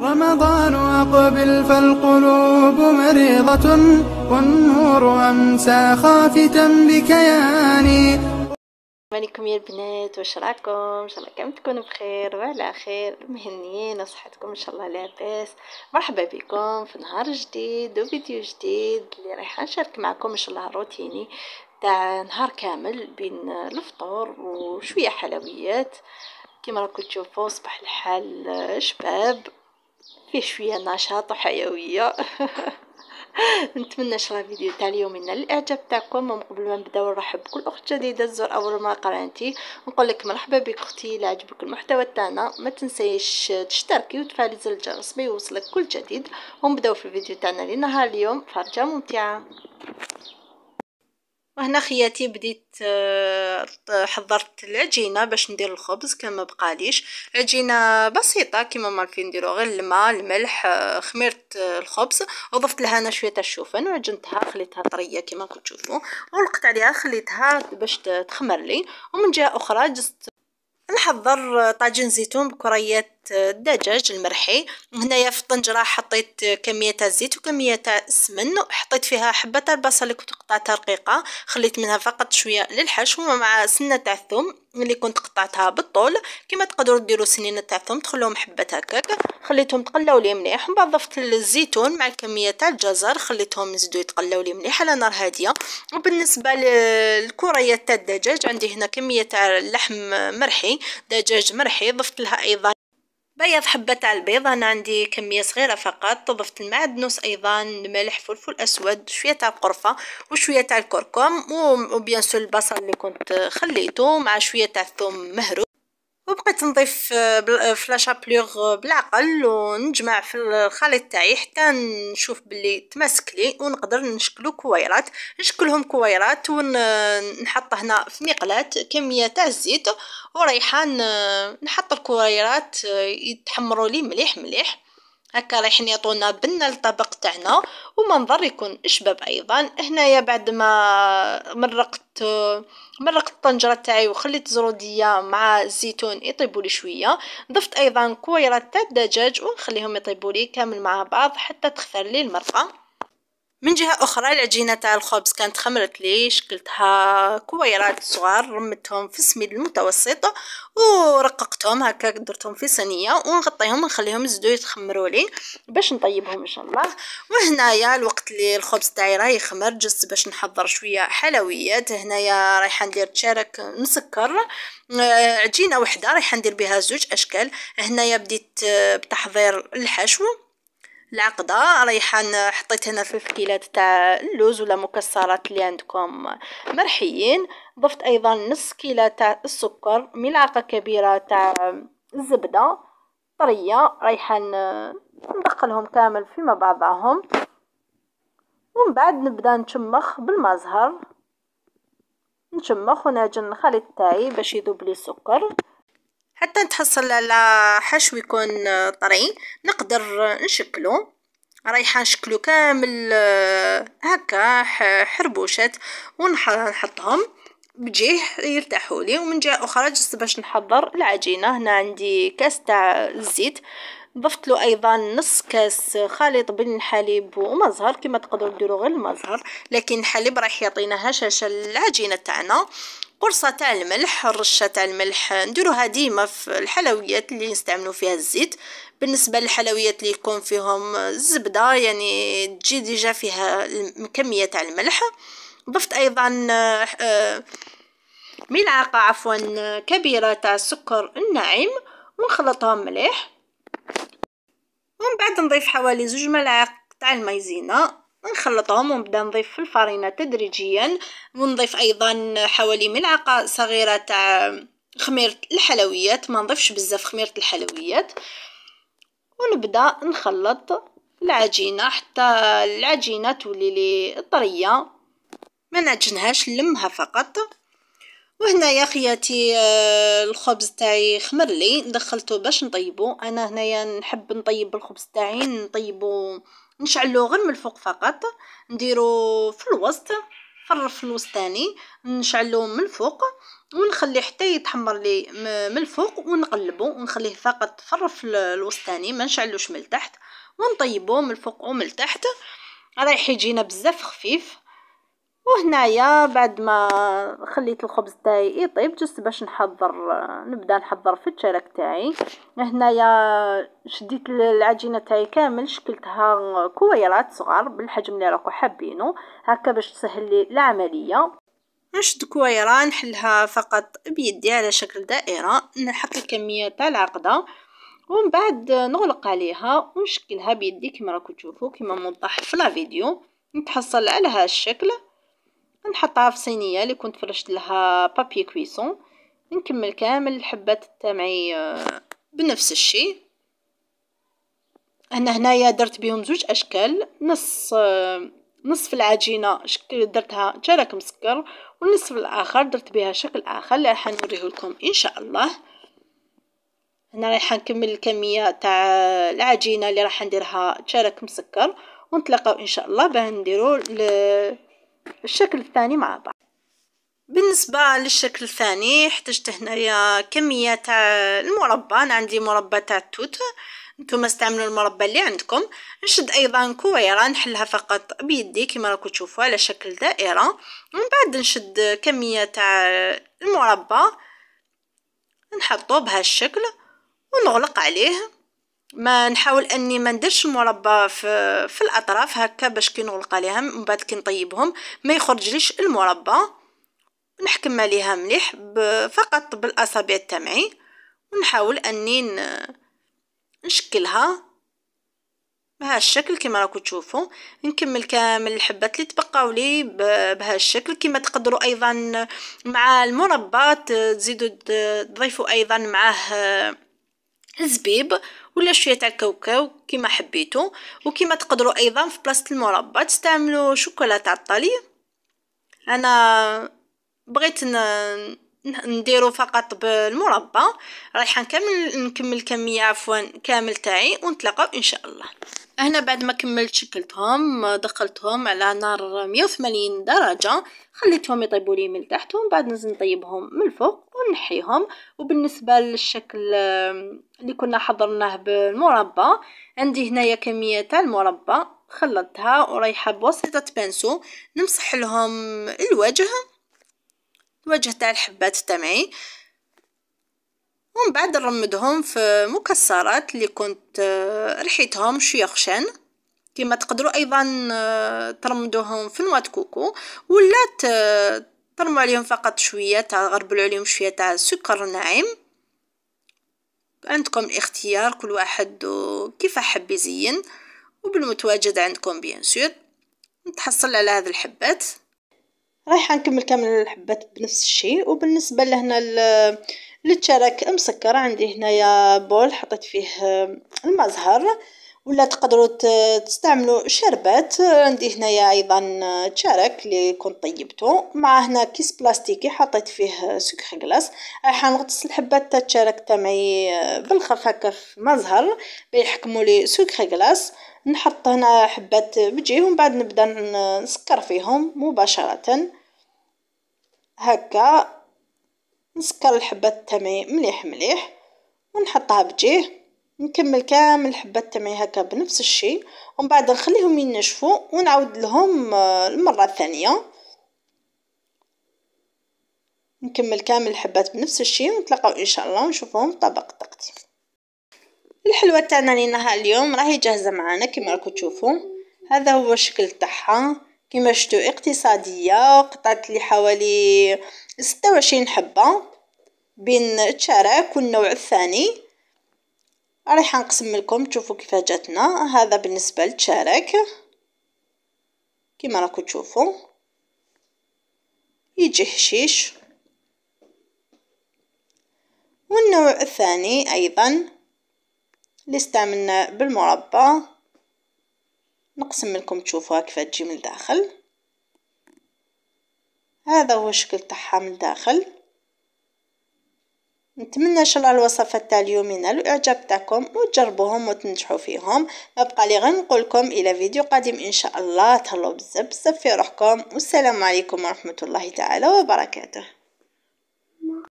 رمضان أقبل فالقلوب مريضة، والنور أمسى خافتا بكياني. عليكم يا البنات، واش راكم؟ ان شاء الله كامل تكونوا بخير وعلى خير، مهنيين وصحتكم ان شاء الله لاباس. مرحبا بكم في نهار جديد وفيديو جديد اللي رايحه نشارك معكم ان شاء الله روتيني تاع نهار كامل بين الفطور وشويه حلويات. كما راكم تشوفوا صباح الحال شباب فيه شويه نشاط وحيويه. نتمنى شرا الفيديو تاع اليوم ينال الاعجاب تاعكم. وقبل ما نبداو نرحب بكل اخت جديده تزور اول ما قناتي، نقول لك مرحبا بك اختي. الا عجبك المحتوى تاعنا ما تنسيش تشتركي وتفعلي زر الجرس بيوصلك كل جديد. ونبداو في الفيديو تاعنا لنهار اليوم فرجه ممتعه. وهنا خياتي بديت حضرت العجينه باش ندير الخبز. كان ما بقاليش عجينه بسيطه كيما ما عارفين نديرو، غير الماء الملح خميرت الخبز وضفت لها انا شويه تاع الشوفان وعجنتها خليتها طريه كيما راكم تشوفوا، ولقت عليها خليتها باش تخمر لي. ومن جهه اخرى جست نحضر طاجين زيتون بكريات الدجاج المرحي. هنايا في الطنجره حطيت كميه تاع الزيت وكميه تاع السمن، حطيت فيها حبه تاع البصل اللي كنت قطعتها رقيقه، خليت منها فقط شويه للحشو مع سنه تاع الثوم اللي كنت قطعتها بالطول. كما تقدروا ديروا سنين تاع الثوم تخلوهم حبات هكاك، خليتهم تقلاو لي مليح. ومن بعد ضفت الزيتون مع كميه تاع الجزر، خليتهم يزيدوا يتقلاو لي مليح على نار هاديه. وبالنسبه للكريات تاع الدجاج عندي هنا كميه تاع اللحم مرحي، دجاج مرحي، ضفت لها ايضا بيض حبة تاع البيض، انا عندي كميه صغيره فقط. ضفت المعدنوس ايضا، الملح، فلفل اسود، شويه تاع القرفه وشويه تاع الكركم وبيان سور البصل اللي كنت خليته مع شويه تاع الثوم مهروس. وبقيت نضيف في لاشابلوغ بالعقل ونجمع في الخليط تاعي حتى نشوف باللي تماسك لي ونقدر نشكلو كويرات. نشكلهم كويرات ونحط هنا في مقلاة كميه تاع الزيت وريحان، نحط الكويرات يتحمروا لي مليح مليح هكا، رايحين يعطونا بنه الطبق تاعنا ومنظر يكون شباب. ايضا هنايا بعد ما مرقت الطنجره تاعي وخليت زروديه مع الزيتون يطيبوا لي شويه، ضفت ايضا كويرات تاع الدجاج ونخليهم يطيبوا لي كامل مع بعض حتى تخثر لي المرقه. من جهه اخرى العجينه تاع الخبز كانت خمرت لي، شكلتها كويرات صغار، رمتهم في سميد المتوسط ورققتهم هكا، درتهم في صينيه ونغطيهم ونخليهم يزيدوا يتخمروا لي باش نطيبهم ان شاء الله. وهنايا الوقت اللي الخبز تاعي راه يخمر جست باش نحضر شويه حلويات. هنايا رايحه ندير تشارك مسكر، عجينه وحده رايحه ندير بها زوج اشكال. هنايا بديت بتحضير الحشو العقدة، ريحان حطيت هنا 3 كيلات تاع اللوز ولا مكسرات اللي عندكم مرحيين. ضفت ايضا نص كيلة تاع السكر، ملعقة كبيرة تاع الزبدة طرية، ريحان ندخلهم كامل فيما بعضهم. ومن بعد نبدا نشمخ بالمزهر، نشمخ ونعجن الخليط تاعي باش يذوب لي السكر حتى نتحصل على حشو يكون طري نقدر نشكله. رايحه نشكلو كامل هكا حربوشات ونحطهم بجيه يرتاحوا لي. ومن جهه اخرى جست باش نحضر العجينه. هنا عندي كاس تاع الزيت، ضفت له ايضا نص كاس خليط بين الحليب ومزهر، كما تقدروا ديروا غير المزهر لكن الحليب راح يعطينا هشاشه العجينه تاعنا. قرصه تاع الملح، رشه تاع الملح نديروها ديما في الحلويات اللي نستعملوا فيها الزيت. بالنسبه للحلويات اللي يكون فيهم الزبده يعني تجي ديجا فيها كميه تاع الملح. ضفت ايضا ملعقه كبيره تاع السكر الناعم ونخلطهم مليح. ومن بعد نضيف حوالي 2 ملاعق تاع المايزينا نخلطهم ونبدا نضيف في الفرينه تدريجيا. ونضيف ايضا حوالي ملعقه صغيره تاع خميره الحلويات، ما نضيفش بزاف خميره الحلويات. ونبدا نخلط العجينه حتى العجينه تولي لي طريه، ما نعجنهاش نلمها فقط. وهنايا خياتي الخبز تاعي خمر لي، دخلته باش نطيبو. انا هنايا نحب نطيب الخبز تاعي نطيبو نشعلو غير من الفوق فقط، نديرو في الوسط في الرف الوسطاني نشعلو من الفوق ونخليه حتى يتحمر لي من الفوق، ونقلبه ونخليه فقط في الرف الوسطاني، ما نشعلوش من التحت، ونطيبوه من الفوق ومن التحت، رايح يجينا بزاف خفيف. وهنايا بعد ما خليت الخبز تاعي يطيب جست باش نبدا نحضر في التشارك تاعي. هنايا شديت العجينه تاعي كامل، شكلتها كويرات صغار بالحجم اللي راكو حابينه هكا باش تسهل لي العمليه. نشد كويره نحلها فقط بيدي على شكل دائره، نحط الكميه تاع العقده ومن بعد نغلق عليها ونشكلها بيدي كما راكم تشوفوا كما موضح في لا فيديو. نتحصل على هذا الشكل، نحطها في صينيه اللي كنت فرشت لها بابي كويسون. نكمل كامل الحبات تاعي بنفس الشيء. انا هنايا درت بهم زوج اشكال، نصف العجينه درتها شرك مسكر، والنصف الاخر درت بها شكل اخر اللي راح نوريه لكم ان شاء الله. هنا راح نكمل الكميه تاع العجينه اللي راح نديرها شرك مسكر، ونتلاقاو ان شاء الله باه نديروا الشكل الثاني مع بعض. بالنسبه للشكل الثاني احتجت هنايا كميه تاع المربى، انا عندي مربى تاع التوت، نتوما استعملوا المربى اللي عندكم. نشد ايضا كويره نحلها فقط بيدي كما راكم تشوفوا على شكل دائره، ومن بعد نشد كميه تاع المربى نحطوه بهذا الشكل ونغلق عليه. ما نحاول اني ما نديرش المربى في الاطراف هكا باش كي نغلق عليها من بعد كي نطيبهم ما يخرجليش المربى. نحكم عليها مليح فقط بالاصابع تاعي، ونحاول اني نشكلها بهذا الشكل كما راكم تشوفوا. نكمل كامل الحبات اللي تبقاو لي بهذا الشكل. كما تقدروا ايضا مع المربى تزيدوا تضيفوا ايضا معه زبيب ولا شويه تاع كاوكاو كما حبيتوا. وكما تقدروا ايضا في بلاصه المربى تستعملوا شوكولاته تاع الطلي. انا بغيت نديرو فقط بالمربى. رايحه نكمل الكميه عفوا كامل تاعي ونتلاقاو ان شاء الله. هنا بعد ما كملت شكلتهم دخلتهم على نار 180 درجه، خليتهم يطيبوا لي من تحت ومن بعد نزيد نطيبهم من الفوق ونحيهم. وبالنسبه للشكل اللي كنا حضرناه بالمربى، عندي هنايا كميه تاع المربى خلطتها ورايحه بواسطه بانسو نمسح لهم الوجه تاع الحبات تاعي، ومن بعد نرمدهم في مكسرات اللي كنت رحيتهم شويه خشان. كما تقدروا ايضا ترمدوهم في نواه كوكو ولا ترموا عليهم فقط شويه تغربلوا عليهم شويه تاع سكر ناعم. عندكم الاختيار، كل واحد كيف حب يزين وبالمتواجد عندكم بيان سور. نتحصل على هذه الحبات. رايحه نكمل كامل الحبات بنفس الشيء. وبالنسبه لهنا للتشارك مسكر، عندي هنايا بول حطيت فيه المزهر ولا تقدروا تستعملوا شربات. عندي هنايا ايضا تشارك اللي كنت طيبته، مع هنا كيس بلاستيكي حطيت فيه سكر غلاس. رايحه نغطس الحبات تاع التشارك تاعي بالخف هكا في مزهر بيحكموا لي سكر غلاس. نحط هنا حبات بجيه ومن بعد نبدا نسكر فيهم مباشره هكا. نسكر الحبات تاعي مليح ونحطها بجيه. نكمل كامل الحبات تاعي هكا بنفس الشيء، ومن بعد نخليهم ينشفوا ونعاود لهم المره الثانيه. نكمل كامل الحبات بنفس الشيء ونتلاقاو ان شاء الله ونشوفهم طبق تقديم. الحلوه تاعنا لنهار اليوم راهي جاهزه معنا كما راكم تشوفوا. هذا هو الشكل تاعها كما شفتوا اقتصاديه. قطعت لي حوالي 26 حبه بين التشارك والنوع الثاني. رايحه نقسم لكم تشوفوا كيف جاتنا. هذا بالنسبه للتشارك كما راكم تشوفوا يجي هشيش، والنوع الثاني ايضا اللي استعملنا بالمربى. نقسم لكم تشوفوها كيف تجي من الداخل. هذا هو الشكل تاعها من الداخل. نتمنى ان شاء الله الوصفات تاع اليوم ينالوا الاعجاب تاعكم وتجربوهم وتنجحوا فيهم. ما بقى لي غير نقول لكم الى فيديو قادم ان شاء الله. تهلاو بزاف في روحكم، والسلام عليكم ورحمه الله تعالى وبركاته.